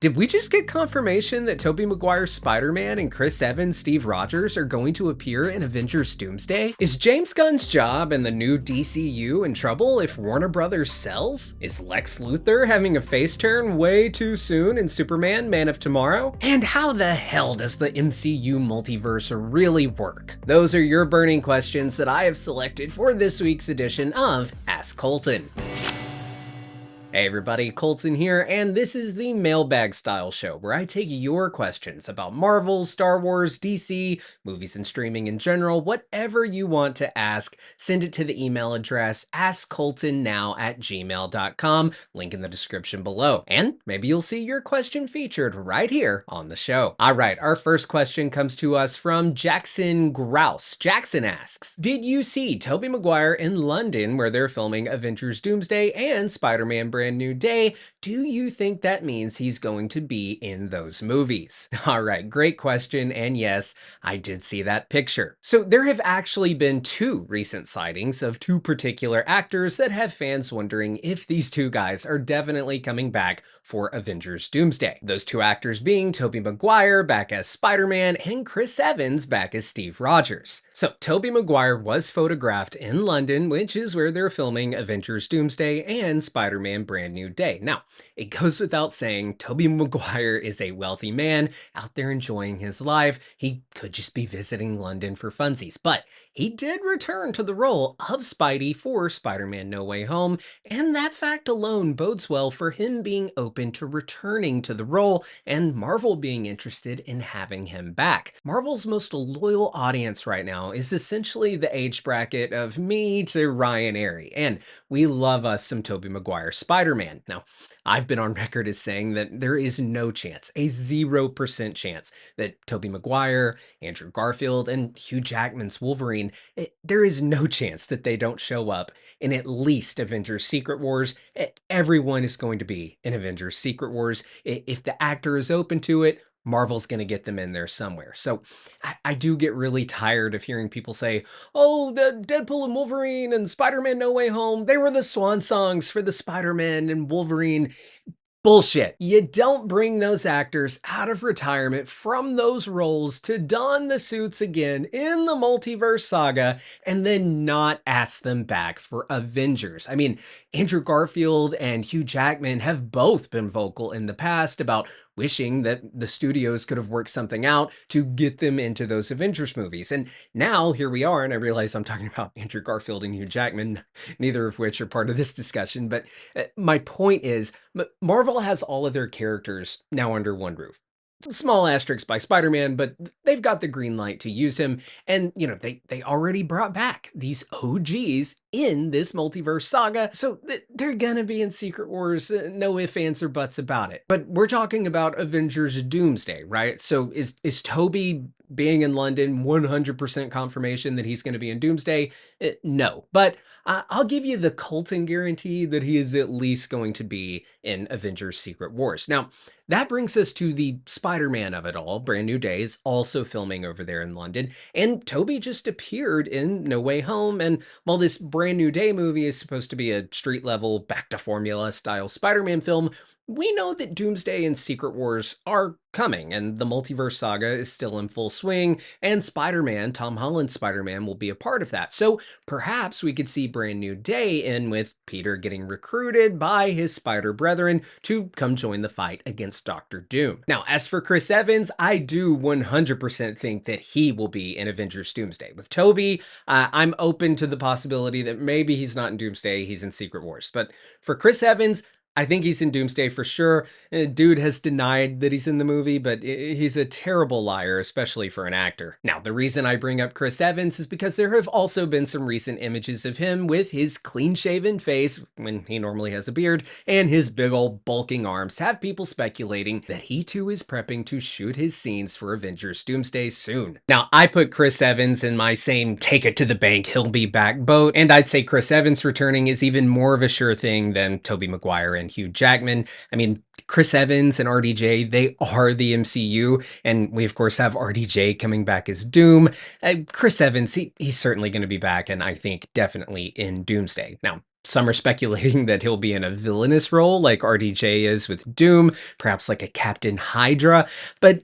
Did we just get confirmation that Tobey Maguire's Spider-Man and Chris Evans' Steve Rogers are going to appear in Avengers Doomsday? Is James Gunn's job in the new DCU in trouble if Warner Brothers sells? Is Lex Luthor having a face turn way too soon in Superman, Man of Tomorrow? And how the hell does the MCU Multiverse really work? Those are your burning questions that I have selected for this week's edition of Ask Colton. Hey everybody, Colton here, and this is the mailbag style show where I take your questions about Marvel, Star Wars, DC, movies and streaming in general, whatever you want to ask. Send it to the email address AskColtonNow@gmail.com, link in the description below, and maybe you'll see your question featured right here on the show. All right, our first question comes to us from Jackson Grouse. Jackson asks, did you see Tobey Maguire in London where they're filming Avengers Doomsday and Spider-Man Brand New Day? Do you think that means he's going to be in those movies? All right, great question. And yes, I did see that picture. So there have actually been two recent sightings of two particular actors that have fans wondering if these two guys are definitely coming back for Avengers Doomsday. Those two actors being Tobey Maguire back as Spider-Man and Chris Evans back as Steve Rogers. So Tobey Maguire was photographed in London, which is where they're filming Avengers Doomsday and Spider-Man Brand New Day. Now, it goes without saying, Tobey Maguire is a wealthy man out there enjoying his life. He could just be visiting London for funsies, but he did return to the role of Spidey for Spider-Man No Way Home, and that fact alone bodes well for him being open to returning to the role and Marvel being interested in having him back. Marvel's most loyal audience right now is essentially the age bracket of me to Ryan Airy, and we love us some Tobey Maguire Spider-Man. Now, I've been on record as saying that there is no chance, a 0% chance, that Tobey Maguire, Andrew Garfield, and Hugh Jackman's Wolverine, there is no chance that they don't show up in at least Avengers Secret Wars. Everyone is going to be in Avengers Secret Wars. If the actor is open to it, Marvel's going to get them in there somewhere. So I do get really tired of hearing people say, oh, the Deadpool and Wolverine and Spider-Man No Way Home, they were the swan songs for the Spider-Man and Wolverine. Bullshit. You don't bring those actors out of retirement from those roles to don the suits again in the multiverse saga and then not ask them back for Avengers. I mean, Andrew Garfield and Hugh Jackman have both been vocal in the past about wishing that the studios could have worked something out to get them into those Avengers movies. And now here we are, and I realize I'm talking about Andrew Garfield and Hugh Jackman, neither of which are part of this discussion. But my point is, Marvel has all of their characters now under one roof. Small asterisk by Spider-Man, but they've got the green light to use him. And, you know, they already brought back these OGs in this multiverse saga. So they're gonna be in Secret Wars, no ifs, ands, or buts about it. But we're talking about Avengers Doomsday, right? So is Tobey being in London 100% confirmation that he's going to be in Doomsday? No, but I'll give you the Colton guarantee that he is at least going to be in Avengers Secret Wars. Now, that brings us to the Spider-Man of it all. Brand New Day is also filming over there in London, and Tobey just appeared in No Way Home. And while this Brand New Day movie is supposed to be a street level, back to formula style Spider-Man film, we know that Doomsday and Secret Wars are coming, and the multiverse saga is still in full swing, and Spider-Man, Tom Holland's Spider-Man, will be a part of that. So perhaps we could see Brand New Day in with Peter getting recruited by his Spider Brethren to come join the fight against Dr. Doom. Now, as for Chris Evans, I do 100% think that he will be in Avengers Doomsday. With Tobey, I'm open to the possibility that maybe he's not in Doomsday, he's in Secret Wars. But for Chris Evans, I think he's in Doomsday for sure. Dude has denied that he's in the movie, but he's a terrible liar, especially for an actor. Now, the reason I bring up Chris Evans is because there have also been some recent images of him with his clean-shaven face, when he normally has a beard, and his big old bulking arms have people speculating that he too is prepping to shoot his scenes for Avengers Doomsday soon. Now, I put Chris Evans in my same take it to the bank, he'll be back boat, and I'd say Chris Evans returning is even more of a sure thing than Tobey Maguire and Hugh Jackman. I mean, Chris Evans and RDJ, they are the MCU, and we of course have RDJ coming back as Doom. Chris Evans, he's certainly going to be back, and I think definitely in Doomsday. Now, Some are speculating that he'll be in a villainous role like RDJ is with Doom, perhaps like a Captain Hydra, but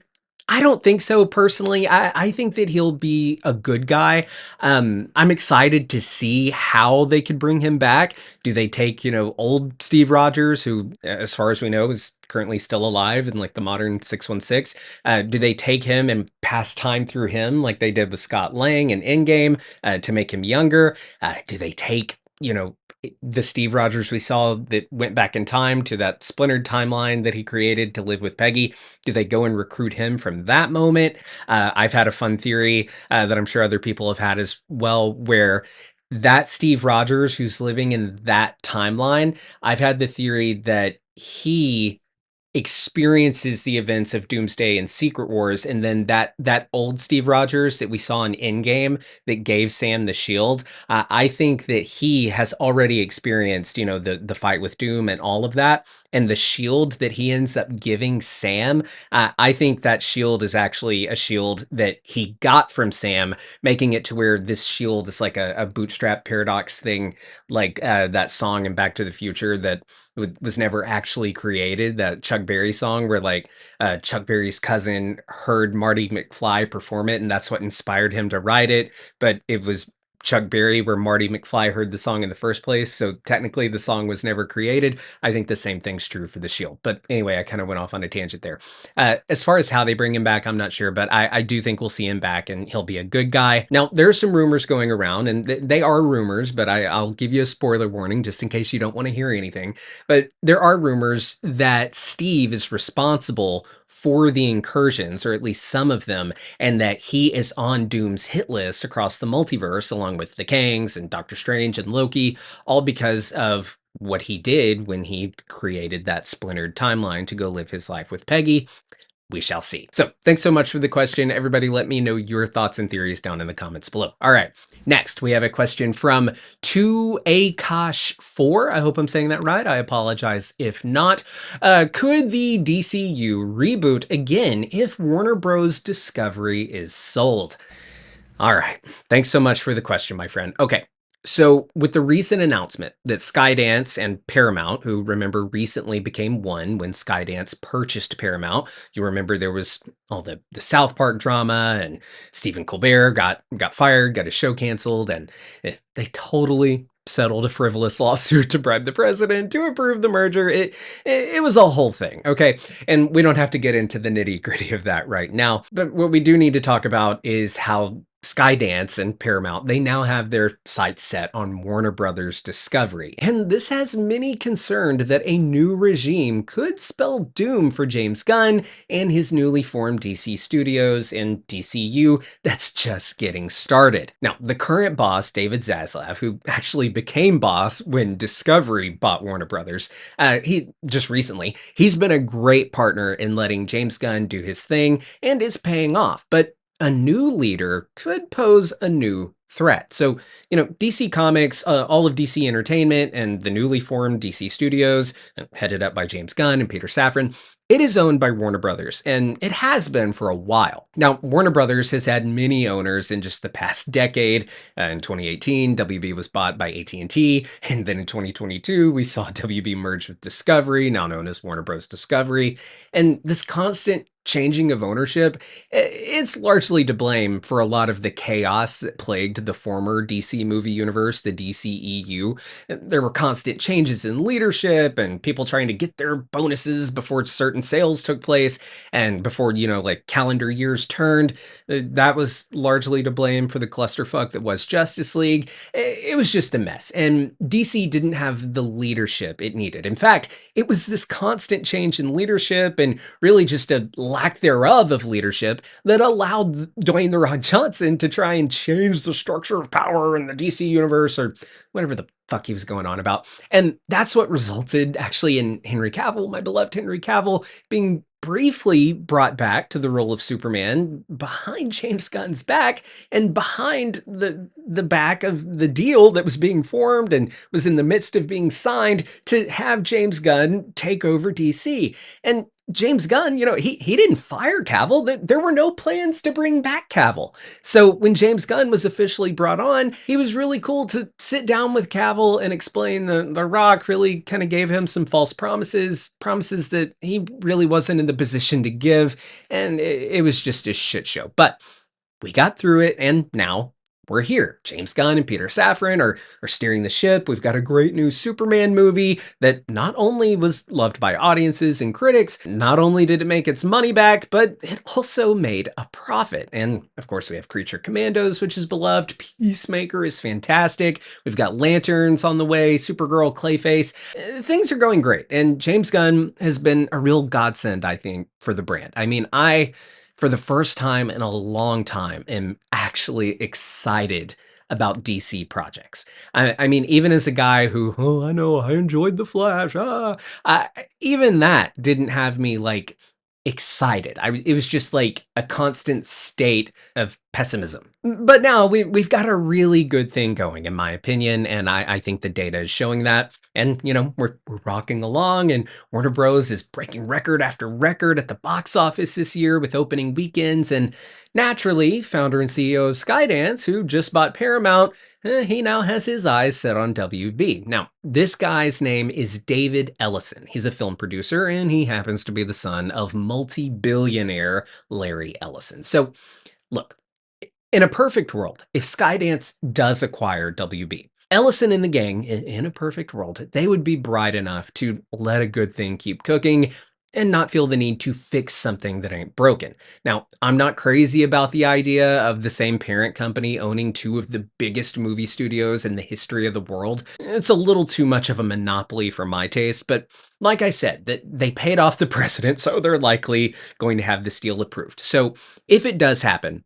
I don't think so personally. I think that he'll be a good guy. I'm excited to see how they could bring him back. Do they take, old Steve Rogers, who, as far as we know, is currently still alive in like the modern 616? Do they take him and pass time through him like they did with Scott Lang in Endgame to make him younger? Do they take, the Steve Rogers we saw that went back in time to that splintered timeline that he created to live with Peggy? Do they go and recruit him from that moment? I've had a fun theory that I'm sure other people have had as well, where that Steve Rogers who's living in that timeline, I've had the theory that he experiences the events of Doomsday and Secret Wars, and then that old Steve Rogers that we saw in Endgame that gave Sam the shield. I think that he has already experienced, the fight with Doom and all of that, and the shield that he ends up giving Sam. I think that shield is actually a shield that he got from Sam, making it to where this shield is like a bootstrap paradox thing, like that song in Back to the Future that was never actually created, that Chuck Berry song where like Chuck Berry's cousin heard Marty McFly perform it and that's what inspired him to write it, but it was Chuck Berry where Marty McFly heard the song in the first place, so technically the song was never created. I think the same thing's true for the shield, but anyway, I kind of went off on a tangent there. As far as how they bring him back, I'm not sure, but I do think we'll see him back and he'll be a good guy. Now there are some rumors going around, and they are rumors, but I'll give you a spoiler warning just in case you don't want to hear anything. But there are rumors that Steve is responsible for the incursions, or at least some of them, and that he is on Doom's hit list across the multiverse, along with the Kangs and Doctor Strange and Loki, all because of what he did when he created that splintered timeline to go live his life with Peggy. We shall see. So thanks so much for the question. Everybody let me know your thoughts and theories down in the comments below. All right, next we have a question from 2Akash4. I hope I'm saying that right. I apologize if not. Could the DCU reboot again if Warner Bros. Discovery is sold? All right, thanks so much for the question, my friend. Okay, so with the recent announcement that Skydance and Paramount, who remember recently became one when Skydance purchased Paramount, you remember there was all the South Park drama and Stephen Colbert got fired, got his show canceled, and they totally settled a frivolous lawsuit to bribe the president to approve the merger. It was a whole thing, okay? And we don't have to get into the nitty-gritty of that right now, but what we do need to talk about is how Skydance and Paramount, they now have their sights set on Warner Brothers Discovery. And this has many concerned that a new regime could spell doom for James Gunn and his newly formed DC Studios and DCU that's just getting started. Now, the current boss, David Zaslav, who actually became boss when Discovery bought Warner Brothers, he just recently, he's been a great partner in letting James Gunn do his thing and is paying off. But a new leader could pose a new threat. So, DC Comics, all of DC Entertainment, and the newly formed DC Studios, headed up by James Gunn and Peter Safran, it is owned by Warner Brothers, and it has been for a while. Now, Warner Brothers has had many owners in just the past decade. In 2018, WB was bought by AT&T, and then in 2022, we saw WB merge with Discovery, now known as Warner Bros. Discovery. And this constant changing of ownership, it's largely to blame for a lot of the chaos that plagued the former DC movie universe, the DCEU. There were constant changes in leadership and people trying to get their bonuses before certain sales took place and before, like calendar years turned. That was largely to blame for the clusterfuck that was Justice League. It was just a mess, and DC didn't have the leadership it needed. In fact, it was this constant change in leadership and really just a lack thereof of leadership that allowed Dwayne "The Rock" Johnson to try and change the structure of power in the DC universe, or whatever the fuck he was going on about. And that's what resulted actually in Henry Cavill, my beloved Henry Cavill, being briefly brought back to the role of Superman behind James Gunn's back and behind the back of the deal that was being formed and was in the midst of being signed to have James Gunn take over DC. And James Gunn, he didn't fire Cavill. There were no plans to bring back Cavill. So when James Gunn was officially brought on, he was really cool to sit down with Cavill travel and explain the Rock really kind of gave him some false promises that he really wasn't in the position to give, and it was just a shit show. But we got through it, and now we're here. James Gunn and Peter Safran are steering the ship. We've got a great new Superman movie that not only was loved by audiences and critics, not only did it make its money back, but it also made a profit. And of course, we have Creature Commandos, which is beloved. Peacemaker is fantastic. We've got Lanterns on the way, Supergirl, Clayface. Things are going great. And James Gunn has been a real godsend, I think, for the brand. I mean, for the first time in a long time, am actually excited about DC projects. I mean, even as a guy who, oh, I know, I enjoyed The Flash, even that didn't have me like excited. It was just like a constant state of pessimism. But now we've got a really good thing going, in my opinion, and I think the data is showing that. And we're rocking along, and Warner Bros. Is breaking record after record at the box office this year with opening weekends. And naturally, founder and CEO of Skydance, who just bought Paramount, he now has his eyes set on WB. Now, this guy's name is David Ellison. He's a film producer, and he happens to be the son of multi-billionaire Larry Ellison. So, look, in a perfect world, if Skydance does acquire WB, Ellison and the gang, in a perfect world, they would be bright enough to let a good thing keep cooking and not feel the need to fix something that ain't broken. Now, I'm not crazy about the idea of the same parent company owning two of the biggest movie studios in the history of the world. It's a little too much of a monopoly for my taste, but like I said, that they paid off the precedent, so they're likely going to have this deal approved. So if it does happen,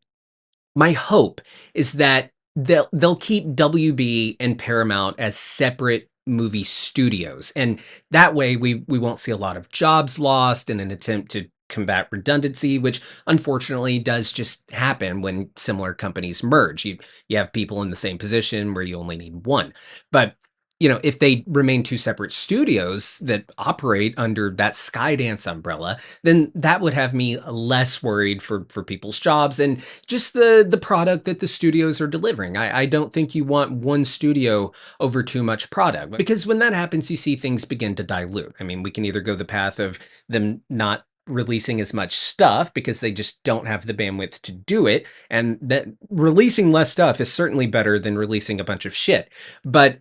my hope is that they'll keep WB and Paramount as separate movie studios, and that way we won't see a lot of jobs lost in an attempt to combat redundancy, which unfortunately does just happen when similar companies merge. You have people in the same position where you only need one. But if they remain two separate studios that operate under that Skydance umbrella, then that would have me less worried for people's jobs and just the product that the studios are delivering. I don't think you want one studio over too much product, because when that happens, you see things begin to dilute. I mean, we can either go the path of them not releasing as much stuff because they just don't have the bandwidth to do it, and that releasing less stuff is certainly better than releasing a bunch of shit. But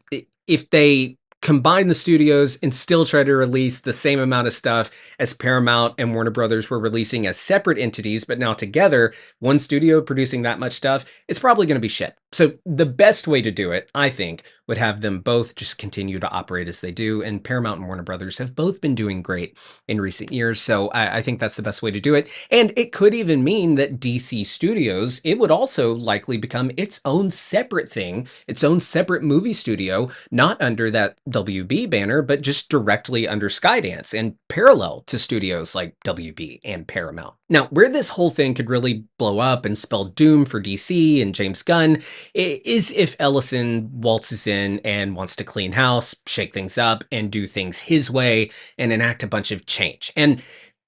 if they combine the studios and still try to release the same amount of stuff as Paramount and Warner Brothers were releasing as separate entities, but now together, one studio producing that much stuff, it's probably going to be shit. So the best way to do it, I think, would have them both just continue to operate as they do. And Paramount and Warner Brothers have both been doing great in recent years. So I think that's the best way to do it. And it could even mean that DC Studios, it would also likely become its own separate thing, its own separate movie studio, not under that WB banner, but just directly under Skydance and parallel to studios like WB and Paramount. Now, where this whole thing could really blow up and spell doom for DC and James Gunn is if Ellison waltzes in and wants to clean house, shake things up, and do things his way and enact a bunch of change. And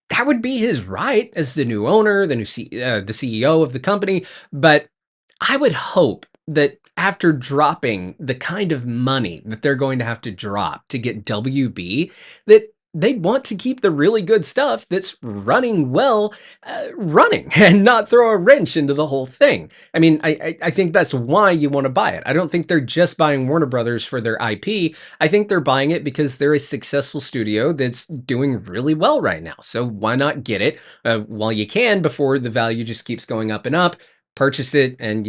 that would be his right as the new owner, the CEO of the company. But I would hope that after dropping the kind of money that they're going to have to drop to get WB, that they'd want to keep the really good stuff that's running well, running, and not throw a wrench into the whole thing. I mean, I think that's why you want to buy it. I don't think they're just buying Warner Brothers for their IP. I think they're buying it because they're a successful studio that's doing really well right now. So why not get it while you can before the value just keeps going up and up? Purchase it and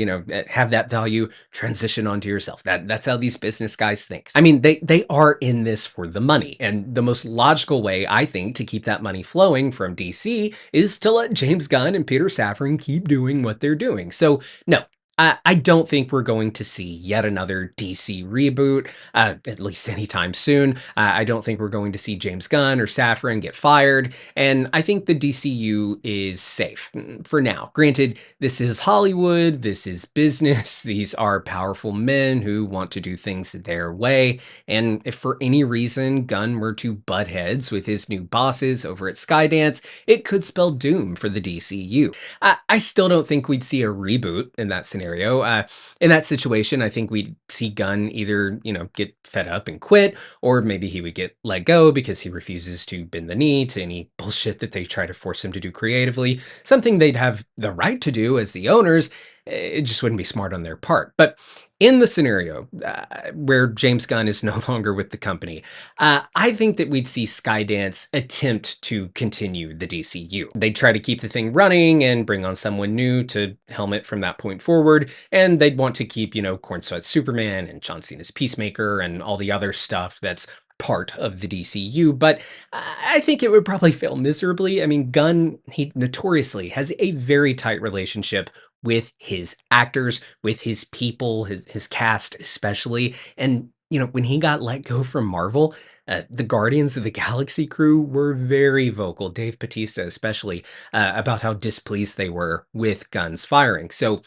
have that value transition onto yourself. That's how these business guys think. I mean, they are in this for the money, and the most logical way, I think, to keep that money flowing from DC is to let James Gunn and Peter Safran keep doing what they're doing. So no, I don't think we're going to see yet another DC reboot, at least anytime soon. I don't think we're going to see James Gunn or Safran get fired, and I think the DCU is safe for now. Granted, this is Hollywood, this is business, these are powerful men who want to do things their way, and if for any reason Gunn were to butt heads with his new bosses over at Skydance, it could spell doom for the DCU. I still don't think we'd see a reboot in that scenario, scenario. In that situation, I think we'd see Gunn either, get fed up and quit, or maybe he would get let go because he refuses to bend the knee to any bullshit that they try to force him to do creatively, something they'd have the right to do as the owners. It just wouldn't be smart on their part. But in the scenario where James Gunn is no longer with the company, I think that we'd see Skydance attempt to continue the DCU. They'd try to keep the thing running and bring on someone new to helm it from that point forward. And they'd want to keep, Corn Sweat Superman and John Cena's Peacemaker and all the other stuff that's part of the DCU, but I think it would probably fail miserably. I mean, Gunn, he notoriously has a very tight relationship with his actors, with his people, his cast especially. And, when he got let go from Marvel, the Guardians of the Galaxy crew were very vocal, Dave Bautista especially, about how displeased they were with Gunn's firing. So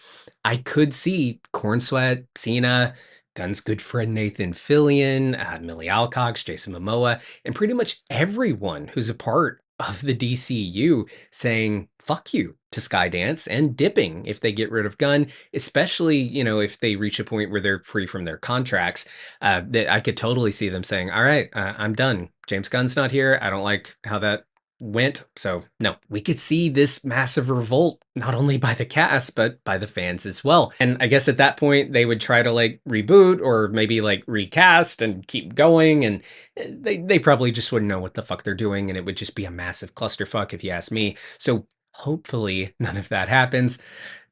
I could see Corn Sweat, Cena, Gunn's good friend Nathan Fillion, Millie Alcox, Jason Momoa, and pretty much everyone who's a part of the DCU saying fuck you to Skydance and dipping if they get rid of Gunn, especially, if they reach a point where they're free from their contracts, that I could totally see them saying, all right, I'm done. James Gunn's not here. I don't like how that went. So no, we could see this massive revolt, not only by the cast, but by the fans as well. And I guess at that point they would try to reboot or maybe recast and keep going. And they probably just wouldn't know what the fuck they're doing. And it would just be a massive clusterfuck if you ask me. So hopefully none of that happens.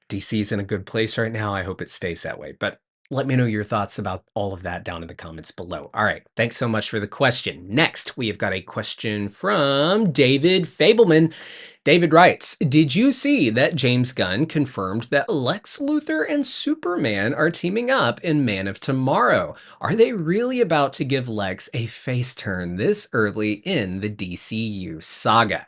DC's in a good place right now. I hope it stays that way. But let me know your thoughts about all of that down in the comments below. All right, thanks so much for the question. Next, we have got a question from David Fableman. David writes, did you see that James Gunn confirmed that Lex Luthor and Superman are teaming up in Man of Tomorrow? Are they really about to give Lex a face turn this early in the DCU saga?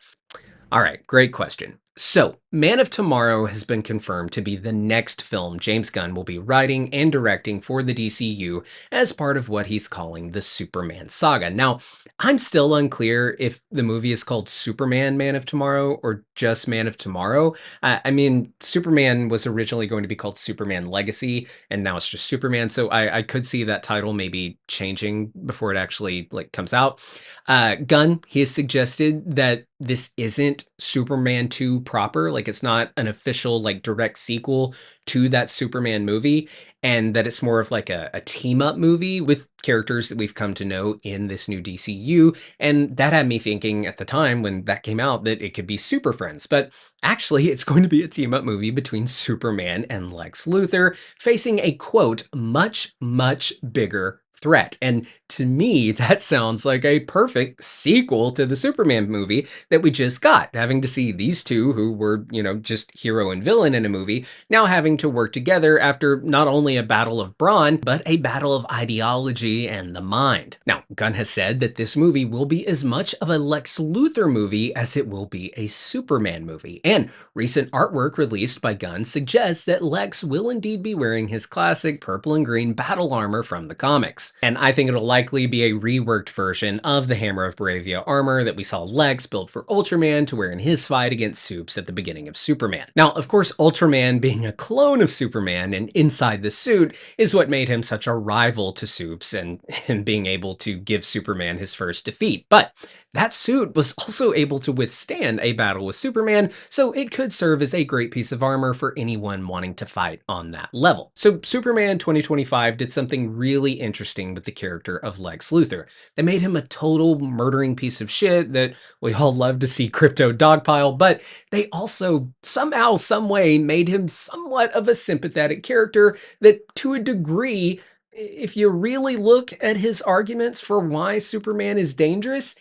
All right, great question. So, Man of Tomorrow has been confirmed to be the next film James Gunn will be writing and directing for the DCU as part of what he's calling the Superman saga. Now, I'm still unclear if the movie is called Superman Man of Tomorrow or just Man of Tomorrow. I mean, Superman was originally going to be called Superman Legacy, and now it's just Superman. So I could see that title maybe changing before it actually comes out. Gunn, he has suggested that this isn't Superman 2 proper, it's not an official direct sequel to that Superman movie, and that it's more of a team up movie with characters that we've come to know in this new DCU. And that had me thinking at the time when that came out that it could be Super Friends, but actually it's going to be a team up movie between Superman and Lex Luthor facing a quote, much, much bigger threat. And to me, that sounds like a perfect sequel to the Superman movie that we just got, having to see these two who were, just hero and villain in a movie, now having to work together after not only a battle of brawn, but a battle of ideology and the mind. Now, Gunn has said that this movie will be as much of a Lex Luthor movie as it will be a Superman movie. And recent artwork released by Gunn suggests that Lex will indeed be wearing his classic purple and green battle armor from the comics. And I think it'll likely be a reworked version of the Hammer of Bravia armor that we saw Lex build for Ultraman to wear in his fight against Supes at the beginning of Superman. Now, of course, Ultraman being a clone of Superman and inside the suit is what made him such a rival to Supes and him being able to give Superman his first defeat. But that suit was also able to withstand a battle with Superman, so it could serve as a great piece of armor for anyone wanting to fight on that level. So Superman 2025 did something really interesting with the character of Lex Luthor. They made him a total murdering piece of shit that we all love to see crypto dogpile, but they also somehow, some way made him somewhat of a sympathetic character that to a degree, if you really look at his arguments for why Superman is dangerous,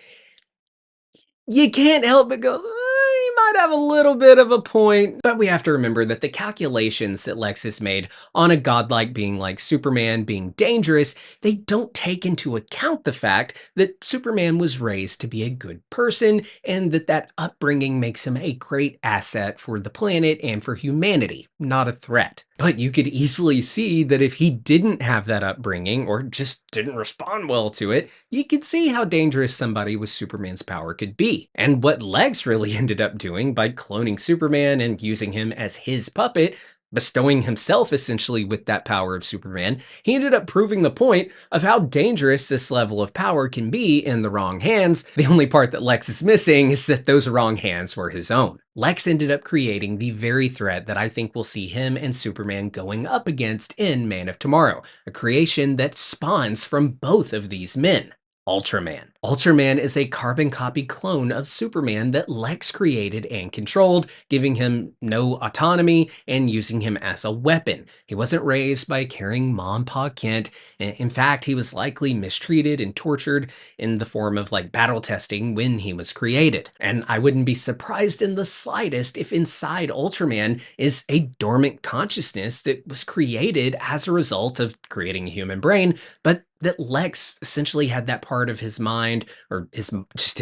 you can't help but go, he might have a little bit of a point. But we have to remember that the calculations that Lex has made on a godlike being like Superman being dangerous, they don't take into account the fact that Superman was raised to be a good person and that upbringing makes him a great asset for the planet and for humanity, not a threat. But you could easily see that if he didn't have that upbringing or just didn't respond well to it, you could see how dangerous somebody with Superman's power could be. And what Lex really ended up doing by cloning Superman and using him as his puppet bestowing himself essentially with that power of Superman, he ended up proving the point of how dangerous this level of power can be in the wrong hands. The only part that Lex is missing is that those wrong hands were his own. Lex ended up creating the very threat that I think will see him and Superman going up against in Man of Tomorrow, a creation that spawns from both of these men. Ultraman. Ultraman is a carbon copy clone of Superman that Lex created and controlled, giving him no autonomy and using him as a weapon. He wasn't raised by a caring mom, Pa Kent. In fact, he was likely mistreated and tortured in the form of like battle testing when he was created. And I wouldn't be surprised in the slightest if inside Ultraman is a dormant consciousness that was created as a result of creating a human brain, but that Lex essentially had that part of his mind, or his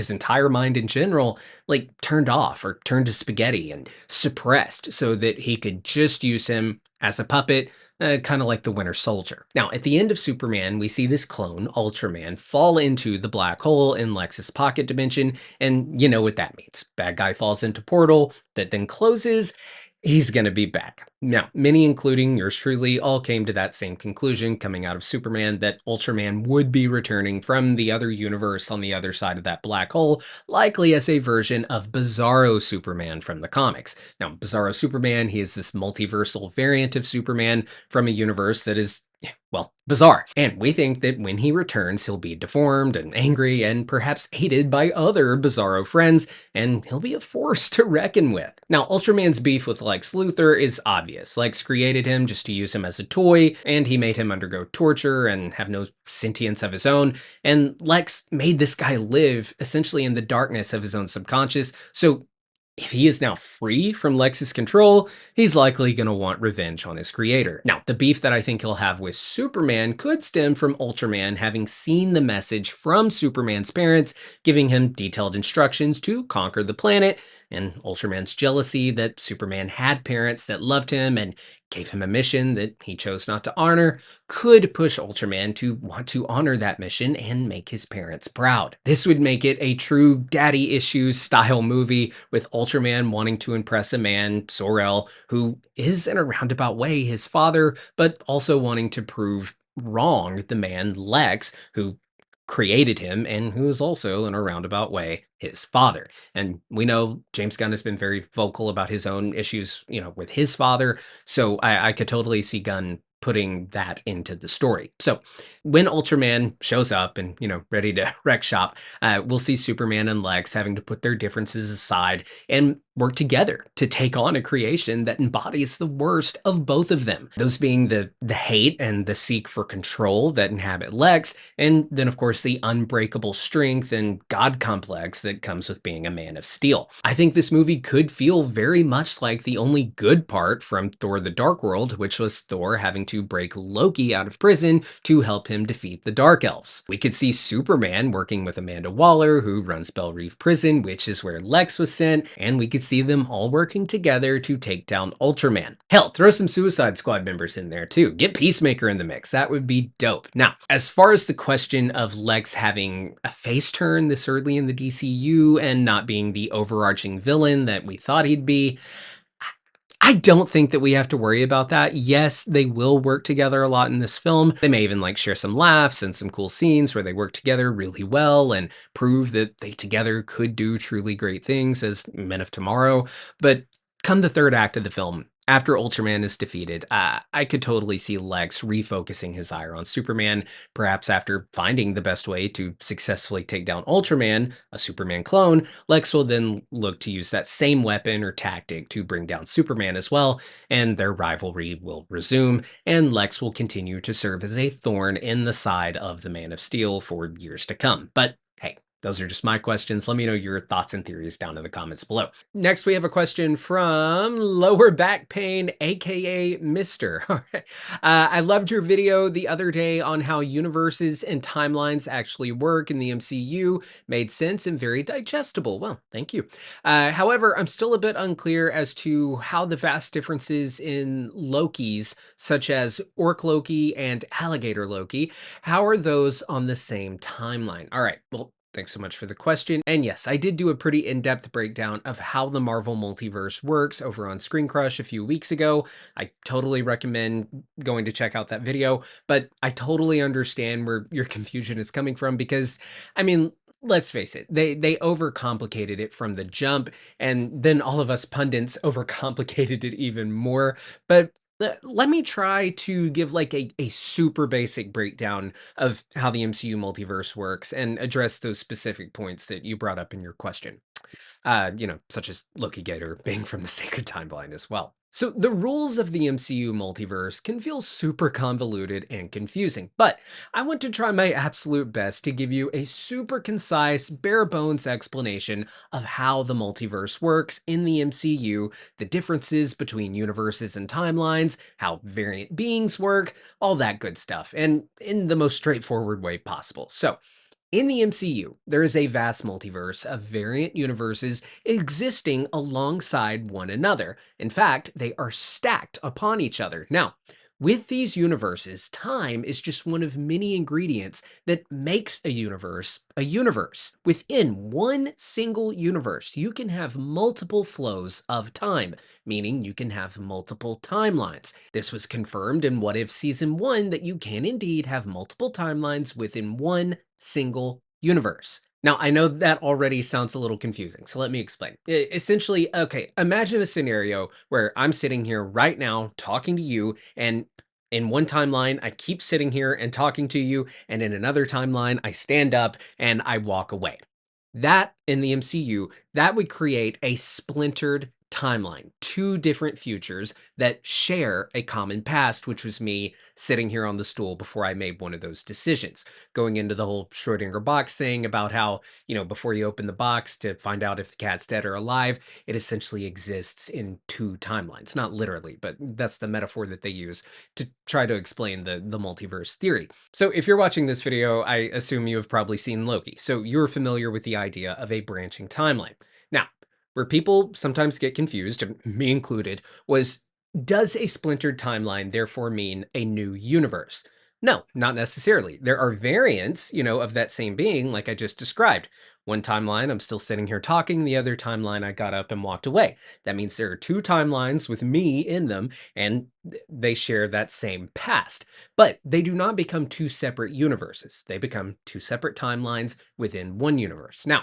entire mind in general, like turned off or turned to spaghetti and suppressed so that he could just use him as a puppet, kind of like the Winter Soldier. Now, at the end of Superman, we see this clone, Ultraman, fall into the black hole in Lex's pocket dimension, and you know what that means. Bad guy falls into portal that then closes. He's going to be back. Now, many, including yours truly, all came to that same conclusion coming out of Superman that Ultraman would be returning from the other universe on the other side of that black hole, likely as a version of Bizarro Superman from the comics. Now, Bizarro Superman, he is this multiversal variant of Superman from a universe that is, well, bizarre. And we think that when he returns, he'll be deformed and angry and perhaps aided by other Bizarro friends, and he'll be a force to reckon with. Now, Ultraman's beef with Lex Luthor is obvious. Lex created him just to use him as a toy, and he made him undergo torture and have no sentience of his own. And Lex made this guy live essentially in the darkness of his own subconscious. So if he is now free from Lex's control, he's likely going to want revenge on his creator. Now, the beef that I think he'll have with Superman could stem from Ultraman having seen the message from Superman's parents, giving him detailed instructions to conquer the planet, and Ultraman's jealousy that Superman had parents that loved him and gave him a mission that he chose not to honor could push Ultraman to want to honor that mission and make his parents proud. This would make it a true daddy issues style movie, with Ultraman wanting to impress a man, Zor-El, who is in a roundabout way his father, but also wanting to prove wrong the man, Lex, who created him and who is also in a roundabout way his father. And we know James Gunn has been very vocal about his own issues, with his father. So I could totally see Gunn putting that into the story. So when Ultraman shows up and, ready to wreck shop, we'll see Superman and Lex having to put their differences aside and work together to take on a creation that embodies the worst of both of them. Those being the hate and the seek for control that inhabit Lex, and then of course the unbreakable strength and God complex that comes with being a man of steel. I think this movie could feel very much like the only good part from Thor: The Dark World, which was Thor having to break Loki out of prison to help him defeat the Dark Elves. We could see Superman working with Amanda Waller, who runs Belle Reve Prison, which is where Lex was sent, and we could see them all working together to take down Ultraman. Hell, throw some Suicide Squad members in there too. Get Peacemaker in the mix. That would be dope. Now, as far as the question of Lex having a face turn this early in the DCU and not being the overarching villain that we thought he'd be, I don't think that we have to worry about that. Yes, they will work together a lot in this film. They may even share some laughs and some cool scenes where they work together really well and prove that they together could do truly great things as Men of Tomorrow. But come the third act of the film, after Ultraman is defeated, I could totally see Lex refocusing his ire on Superman, perhaps after finding the best way to successfully take down Ultraman, a Superman clone. Lex will then look to use that same weapon or tactic to bring down Superman as well, and their rivalry will resume, and Lex will continue to serve as a thorn in the side of the Man of Steel for years to come. But hey, those are just my questions. Let me know your thoughts and theories down in the comments below. Next, we have a question from Lower Back Pain, aka Mr. All right. I loved your video the other day on how universes and timelines actually work in the MCU. Made sense and very digestible. Well, thank you. However, I'm still a bit unclear as to how the vast differences in Lokis, such as Orc Loki and Alligator Loki, how are those on the same timeline? All right, well, Thanks so much for the question. And yes, I did do a pretty in-depth breakdown of how the Marvel multiverse works over on Screen Crush a few weeks ago. I totally recommend going to check out that video, but I totally understand where your confusion is coming from because, I mean, let's face it, they overcomplicated it from the jump, and then all of us pundits overcomplicated it even more. But let me try to give like a super basic breakdown of how the MCU multiverse works and address those specific points that you brought up in your question. Such as Loki Gator being from the Sacred Timeline as well. So the rules of the MCU multiverse can feel super convoluted and confusing, but I want to try my absolute best to give you a super concise, bare bones explanation of how the multiverse works in the MCU, the differences between universes and timelines, how variant beings work, all that good stuff, and in the most straightforward way possible. So in the MCU, there is a vast multiverse of variant universes existing alongside one another. In fact, they are stacked upon each other. Now, with these universes, time is just one of many ingredients that makes a universe a universe. Within one single universe, you can have multiple flows of time, meaning you can have multiple timelines. This was confirmed in What If Season 1 that you can indeed have multiple timelines within one single universe. Now, I know that already sounds a little confusing, so let me explain. Essentially, okay, imagine a scenario where I'm sitting here right now talking to you, and in one timeline, I keep sitting here and talking to you, and in another timeline, I stand up and I walk away. That in the MCU, that would create a splintered timeline, two different futures that share a common past, which was me sitting here on the stool before I made one of those decisions. Going into the whole Schrodinger box thing about how, before you open the box to find out if the cat's dead or alive, it essentially exists in two timelines. Not literally, but that's the metaphor that they use to try to explain the multiverse theory. So if you're watching this video, I assume you have probably seen Loki. So you're familiar with the idea of a branching timeline. Now, where people sometimes get confused, and me included, was does a splintered timeline therefore mean a new universe? No, not necessarily. There are variants, of that same being, like I just described. One timeline, I'm still sitting here talking. The other timeline, I got up and walked away. That means there are two timelines with me in them, and they share that same past. But they do not become two separate universes. They become two separate timelines within one universe. Now,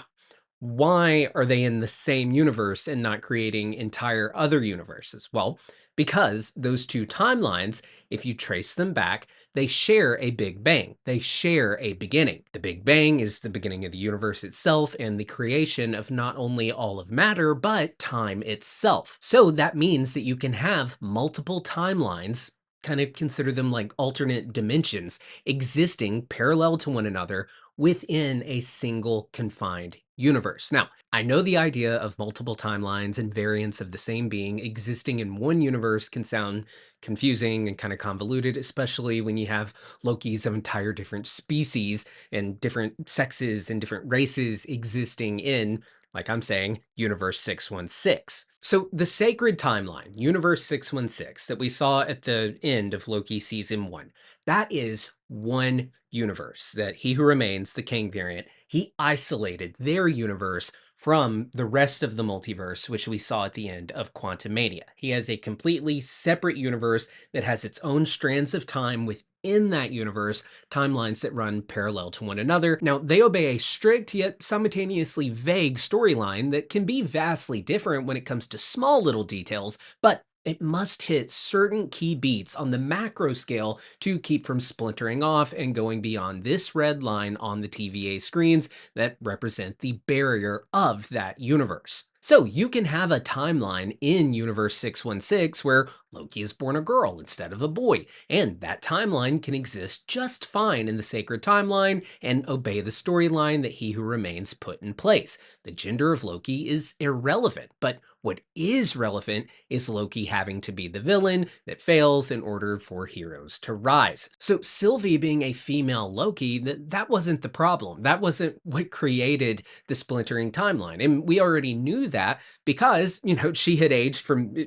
why are they in the same universe and not creating entire other universes? Well, because those two timelines, if you trace them back, they share a Big Bang. They share a beginning. The Big Bang is the beginning of the universe itself and the creation of not only all of matter, but time itself. So that means that you can have multiple timelines, kind of consider them like alternate dimensions, existing parallel to one another within a single confined universe. Now, I know the idea of multiple timelines and variants of the same being existing in one universe can sound confusing and kind of convoluted, especially when you have Lokis of entire different species and different sexes and different races existing in, like I'm saying, Universe 616. So the sacred timeline, Universe 616, that we saw at the end of Loki season 1, that is one universe that He Who Remains, the King variant, he isolated their universe from the rest of the multiverse, which we saw at the end of Quantumania. He has a completely separate universe that has its own strands of time within that universe, timelines that run parallel to one another. Now, they obey a strict yet simultaneously vague storyline that can be vastly different when it comes to small little details, but it must hit certain key beats on the macro scale to keep from splintering off and going beyond this red line on the TVA screens that represent the barrier of that universe. So you can have a timeline in Universe 616 where Loki is born a girl instead of a boy, and that timeline can exist just fine in the sacred timeline and obey the storyline that He Who Remains put in place. The gender of Loki is irrelevant, but what is relevant is Loki having to be the villain that fails in order for heroes to rise. So Sylvie being a female Loki, that wasn't the problem. That wasn't what created the splintering timeline. And we already knew that because, she had aged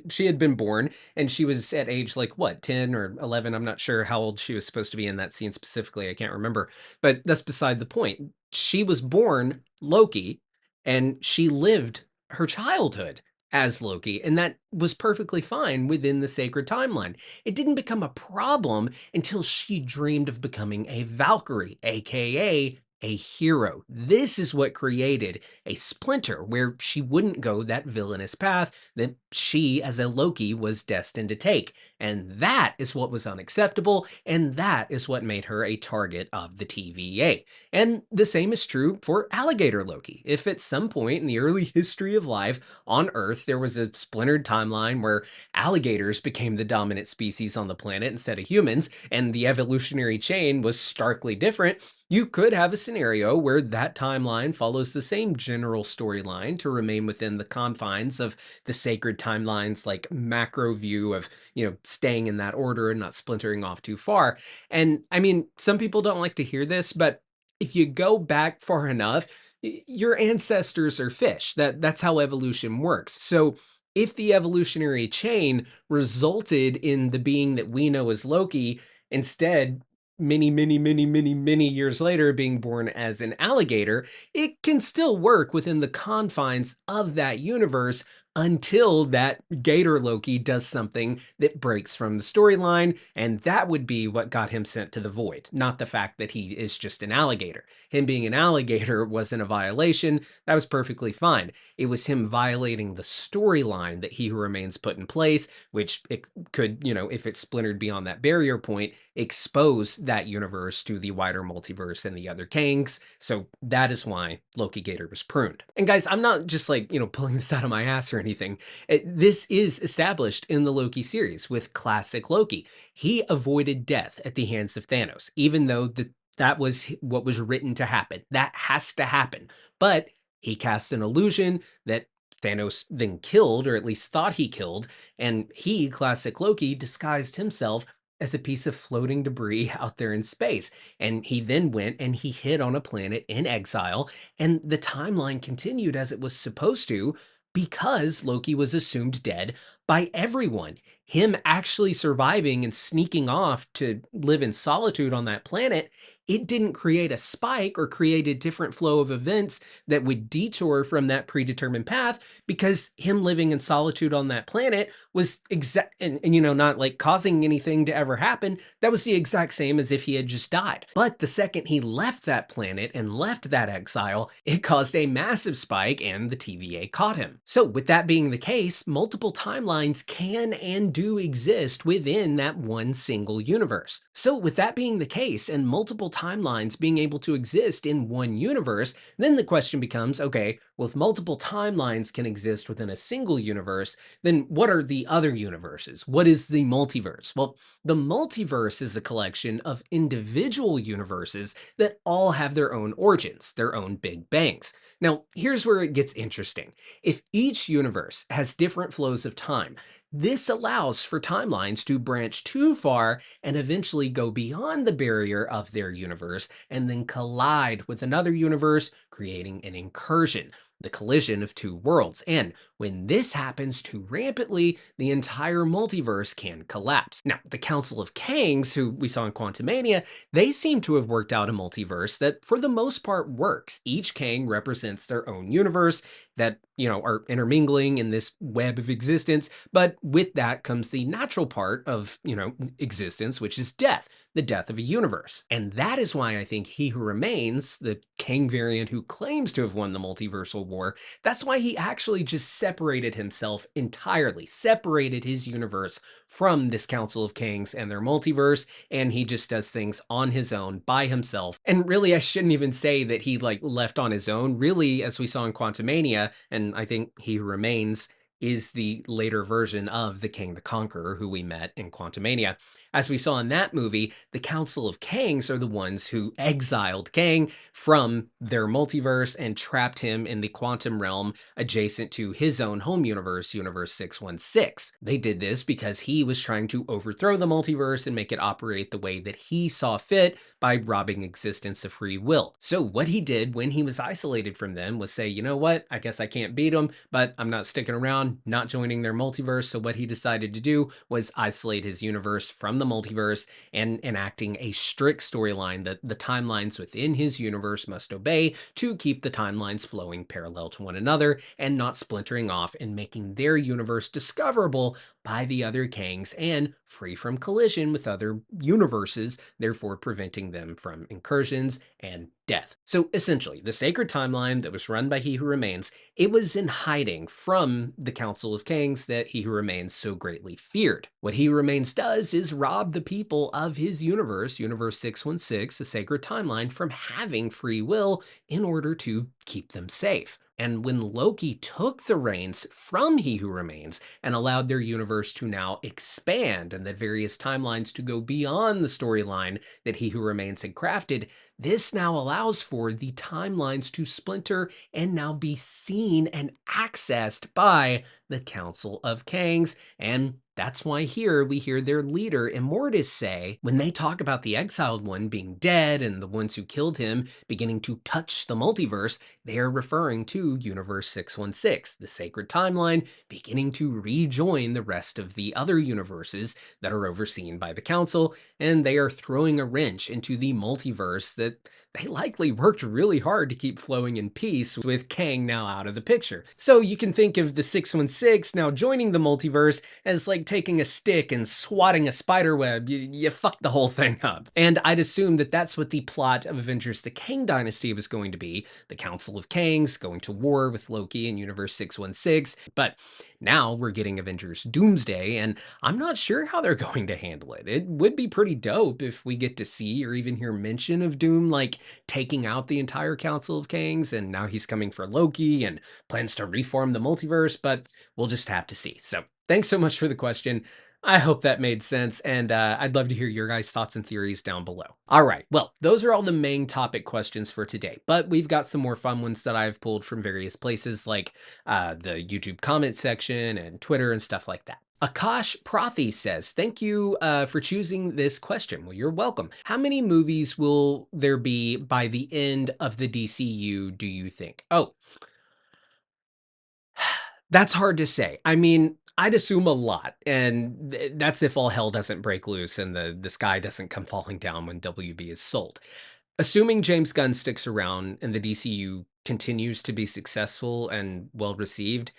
she had been born and she was at age like what, 10 or 11. I'm not sure how old she was supposed to be in that scene specifically. I can't remember, but that's beside the point. She was born Loki and she lived her childhood as Loki, and that was perfectly fine within the sacred timeline. It didn't become a problem until she dreamed of becoming a Valkyrie, aka a hero. This is what created a splinter where she wouldn't go that villainous path that she, as a Loki, was destined to take. And that is what was unacceptable, and that is what made her a target of the TVA. And the same is true for alligator Loki. If at some point in the early history of life on Earth there was a splintered timeline where alligators became the dominant species on the planet instead of humans, and the evolutionary chain was starkly different, you could have a scenario where that timeline follows the same general storyline to remain within the confines of the sacred timeline's like macro view of, staying in that order and not splintering off too far. And I mean, some people don't like to hear this, but if you go back far enough, your ancestors are fish. That's how evolution works. So if the evolutionary chain resulted in the being that we know as Loki, instead many, many, many, many, many years later being born as an alligator, it can still work within the confines of that universe until that gator Loki does something that breaks from the storyline, and that would be what got him sent to the void, not the fact that he is just an alligator. Him being an alligator wasn't a violation, that was perfectly fine. It was him violating the storyline that He Who Remains put in place, which it could, if it splintered beyond that barrier point, expose that universe to the wider multiverse and the other Kangs. So that is why Loki Gator was pruned. And guys, I'm not just like, pulling this out of my ass or anything. This is established in the Loki series with classic Loki. He avoided death at the hands of Thanos, even though that was what was written to happen. That has to happen. But he cast an illusion that Thanos then killed, or at least thought he killed, and he, classic Loki, disguised himself as a piece of floating debris out there in space. And he then went and he hid on a planet in exile, and the timeline continued as it was supposed to because Loki was assumed dead by everyone. Him actually surviving and sneaking off to live in solitude on that planet, it didn't create a spike or create a different flow of events that would detour from that predetermined path, because him living in solitude on that planet was not like causing anything to ever happen. That was the exact same as if he had just died. But the second he left that planet and left that exile, it caused a massive spike and the TVA caught him. So with that being the case, multiple timelines can and do exist within that one single universe. So with that being the case and multiple timelines being able to exist in one universe, then the question becomes, okay, well, if multiple timelines can exist within a single universe, then what are the other universes? What is the multiverse? Well, the multiverse is a collection of individual universes that all have their own origins, their own big bangs. Now, here's where it gets interesting. If each universe has different flows of time, this allows for timelines to branch too far and eventually go beyond the barrier of their universe and then collide with another universe, creating an incursion, the collision of two worlds. And when this happens too rampantly, the entire multiverse can collapse. Now, the Council of Kangs, who we saw in Quantumania, they seem to have worked out a multiverse that for the most part works. Each Kang represents their own universe that, are intermingling in this web of existence. But with that comes the natural part of, existence, which is death, the death of a universe. And that is why I think He Who Remains, the Kang variant who claims to have won the multiversal war, that's why he actually just separated himself entirely, separated his universe from this Council of Kangs and their multiverse, and he just does things on his own by himself. And really, I shouldn't even say that he left on his own. Really, as we saw in Quantumania, and I think He Who Remains, is the later version of the King the Conqueror who we met in Quantumania. As we saw in that movie, the Council of Kangs are the ones who exiled Kang from their multiverse and trapped him in the quantum realm adjacent to his own home universe, Universe 616. They did this because he was trying to overthrow the multiverse and make it operate the way that he saw fit by robbing existence of free will. So what he did when he was isolated from them was say, you know what, I guess I can't beat them, but I'm not sticking around, not joining their multiverse. So what he decided to do was isolate his universe from the multiverse and enacting a strict storyline that the timelines within his universe must obey to keep the timelines flowing parallel to one another and not splintering off and making their universe discoverable by the other Kangs and free from collision with other universes, therefore preventing them from incursions and death. So essentially, the sacred timeline that was run by He Who Remains, it was in hiding from the Council of Kangs that He Who Remains so greatly feared. What He Who Remains does is rob the people of his universe, Universe 616, the sacred timeline, from having free will in order to keep them safe. And when Loki took the reins from He Who Remains and allowed their universe to now expand and the various timelines to go beyond the storyline that He Who Remains had crafted, this now allows for the timelines to splinter and now be seen and accessed by the Council of Kangs. And that's why here we hear their leader, Immortus, say, when they talk about the exiled one being dead and the ones who killed him beginning to touch the multiverse, they are referring to Universe 616, the sacred timeline, beginning to rejoin the rest of the other universes that are overseen by the Council, and they are throwing a wrench into the multiverse that they likely worked really hard to keep flowing in peace with Kang now out of the picture. So you can think of the 616 now joining the multiverse as like taking a stick and swatting a spider web. You fuck the whole thing up. And I'd assume that that's what the plot of Avengers the Kang Dynasty was going to be. The Council of Kangs going to war with Loki in Universe 616. But now we're getting Avengers Doomsday, and I'm not sure how they're going to handle it. It would be pretty dope if we get to see or even hear mention of Doom, like taking out the entire Council of Kangs, and now he's coming for Loki and plans to reform the multiverse, but we'll just have to see. So thanks so much for the question. I hope that made sense, and I'd love to hear your guys' thoughts and theories down below. All right, well, those are all the main topic questions for today, but we've got some more fun ones that I've pulled from various places like the YouTube comment section and Twitter and stuff like that. Akash Prathi says, thank you for choosing this question. Well, you're welcome. How many movies will there be by the end of the DCU, do you think? Oh, that's hard to say. I mean, I'd assume a lot, and that's if all hell doesn't break loose and the sky doesn't come falling down when WB is sold. Assuming James Gunn sticks around and the DCU continues to be successful and well received,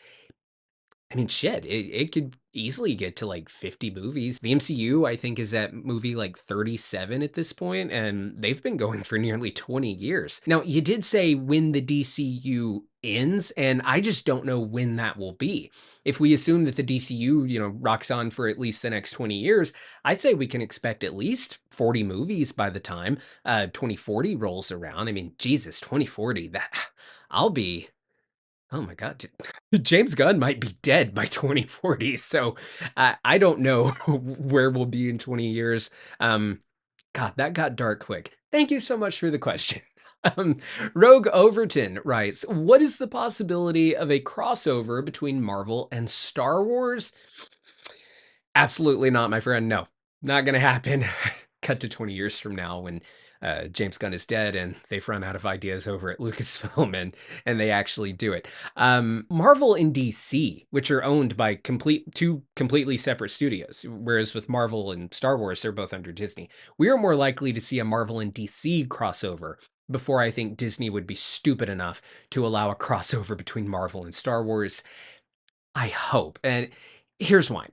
I mean, shit, it could easily get to like 50 movies. The MCU, I think, is at movie like 37 at this point, and they've been going for nearly 20 years. Now, you did say when the DCU ends, and I just don't know when that will be. If we assume that the DCU, rocks on for at least the next 20 years, I'd say we can expect at least 40 movies by the time 2040 rolls around. I mean, Jesus, 2040, that I'll be. Oh my God. James Gunn might be dead by 2040. So I don't know where we'll be in 20 years. God, that got dark quick. Thank you so much for the question. Um, Rogue Overton writes, what is the possibility of a crossover between Marvel and Star Wars? Absolutely not, my friend. No, not going to happen. Cut to 20 years from now when James Gunn is dead and they've run out of ideas over at Lucasfilm and they actually do it. Marvel and DC, which are owned by two completely separate studios, whereas with Marvel and Star Wars, they're both under Disney. We are more likely to see a Marvel and DC crossover before I think Disney would be stupid enough to allow a crossover between Marvel and Star Wars. I hope. And here's why.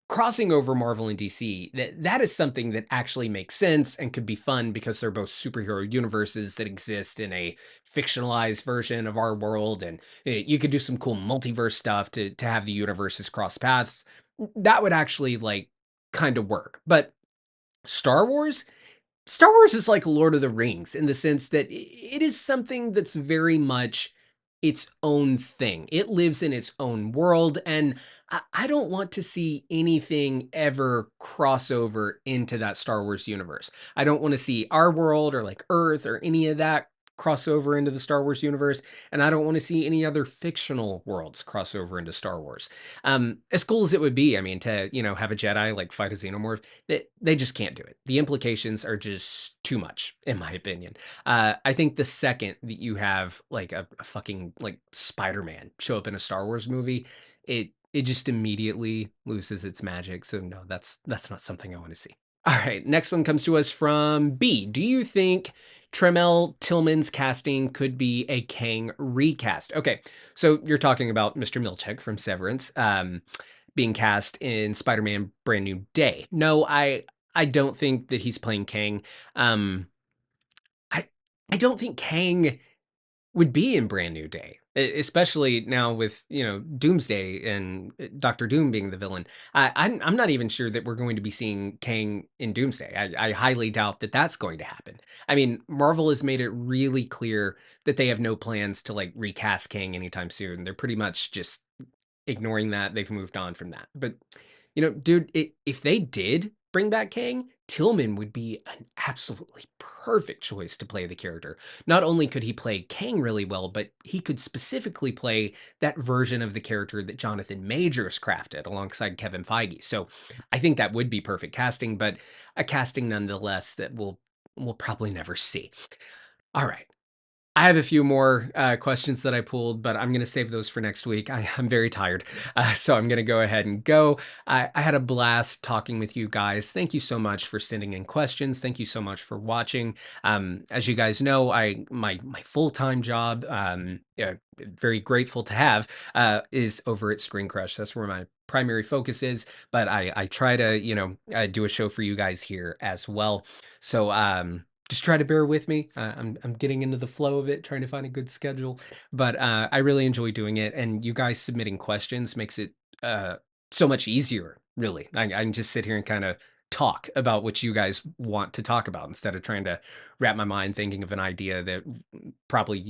Crossing over Marvel and DC, that is something that actually makes sense and could be fun because they're both superhero universes that exist in a fictionalized version of our world, and you could do some cool multiverse stuff to have the universes cross paths. That would actually like kind of work. But Star Wars, Star Wars is like Lord of the Rings in the sense that it is something that's very much its own thing. It lives in its own world, and I don't want to see anything ever cross over into that Star Wars universe. I don't want to see our world or like Earth or any of that cross over into the Star Wars universe, and I don't want to see any other fictional worlds cross over into Star Wars. As cool as it would be, I mean, to have a Jedi like fight a xenomorph, they just can't do it. The implications are just too much, in my opinion. I think the second that you have like a fucking like Spider-Man show up in a Star Wars movie, it just immediately loses its magic. So no, that's not something I want to see. All right, next one comes to us from B. Do you think Tremel Tillman's casting could be a Kang recast? Okay, so you're talking about Mr. Milchek from Severance being cast in Spider-Man Brand New Day. No, I don't think that he's playing Kang. Um, I I don't think Kang would be in Brand New Day, especially now with Doomsday and Doctor Doom being the villain. I'm not even sure that we're going to be seeing Kang in Doomsday. I highly doubt that that's going to happen. I mean, Marvel has made it really clear that they have no plans to like recast Kang anytime soon. They're pretty much just ignoring that. They've moved on from that. But dude, if they did bring back Kang, Tillman would be an absolutely perfect choice to play the character. Not only could he play Kang really well, but he could specifically play that version of the character that Jonathan Majors crafted alongside Kevin Feige. So I think that would be perfect casting, but a casting nonetheless that we'll probably never see. All right. I have a few more questions that I pulled, but I'm going to save those for next week. I'm very tired, so I'm going to go ahead and go. I had a blast talking with you guys. Thank you so much for sending in questions. Thank you so much for watching. As you guys know, my full-time job, very grateful to have, is over at Screen Crush. That's where my primary focus is, but I try to do a show for you guys here as well. So just try to bear with me. I'm getting into the flow of it, trying to find a good schedule, but I really enjoy doing it. And you guys submitting questions makes it so much easier. Really, I can just sit here and kind of talk about what you guys want to talk about instead of trying to wrap my mind thinking of an idea that probably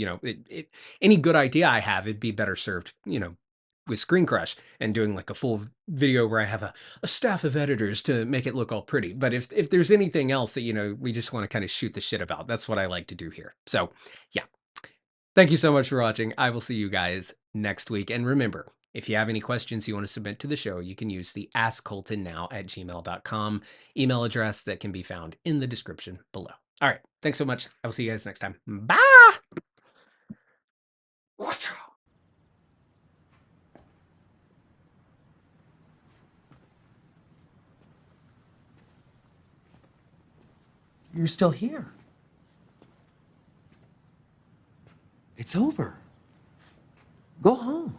any good idea I have, it'd be better served with Screen Crush and doing like a full video where I have a staff of editors to make it look all pretty. But if there's anything else that we just want to kind of shoot the shit about, that's what I like to do here. So yeah, thank you so much for watching. I will see you guys next week. And remember, if you have any questions you want to submit to the show, you can use the AskColtonNow@gmail.com email address that can be found in the description below. All right, thanks so much. I will see you guys next time. Bye. You're still here. It's over. Go home.